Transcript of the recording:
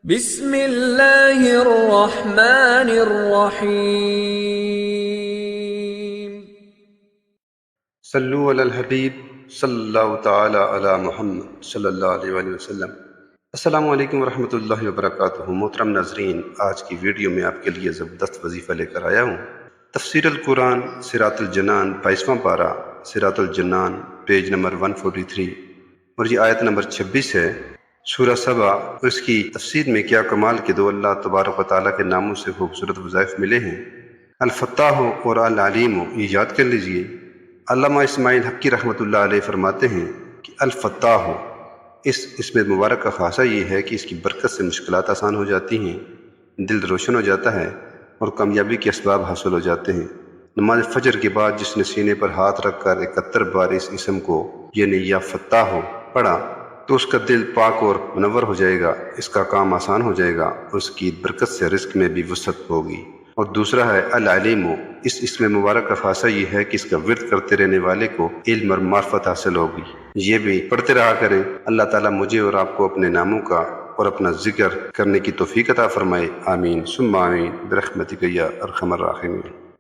بسم اللہ الرحمن الرحیم۔ صلو علی الحبیب صلی اللہ تعالی علی محمد صلی اللہ علیہ وآلہ وسلم۔ السلام علیکم ورحمۃ اللہ وبرکاتہ۔ محترم ناظرین، آج کی ویڈیو میں آپ کے لیے زبردست وظیفہ لے کر آیا ہوں۔ تفسیر القرآن صراط الجنان 22واں پارہ، صراط الجنان، پیج نمبر 143، اور یہ آیت نمبر 26 ہے، سورہ سبا۔ اس کی تفسیر میں کیا کمال کے دو اللہ تبارک و تعالیٰ کے ناموں سے خوبصورت وظائف ملے ہیں، الفتاح اور العلیم، یہ یاد کر لیجئے۔ علامہ اسماعیل حقی رحمۃ اللہ علیہ فرماتے ہیں کہ الفتاح، اس اسم مبارک کا خاصہ یہ ہے کہ اس کی برکت سے مشکلات آسان ہو جاتی ہیں، دل روشن ہو جاتا ہے اور کامیابی کے اسباب حاصل ہو جاتے ہیں۔ نماز فجر کے بعد جس نے سینے پر ہاتھ رکھ کر 71 بار اس اسم کو یعنی یا فتاح پڑھا تو اس کا دل پاک اور منور ہو جائے گا، اس کا کام آسان ہو جائے گا اور اس کی برکت سے رزق میں بھی وسعت ہوگی۔ اور دوسرا ہے العلیم، اس اسم مبارک کا خاصہ یہ ہے کہ اس کا ورد کرتے رہنے والے کو علم اور معرفت حاصل ہوگی۔ یہ بھی پڑھتے رہا کریں۔ اللہ تعالیٰ مجھے اور آپ کو اپنے ناموں کا اور اپنا ذکر کرنے کی توفیق عطا فرمائے، آمین ثم آمین، برحمتک یا ارحم الراحمین۔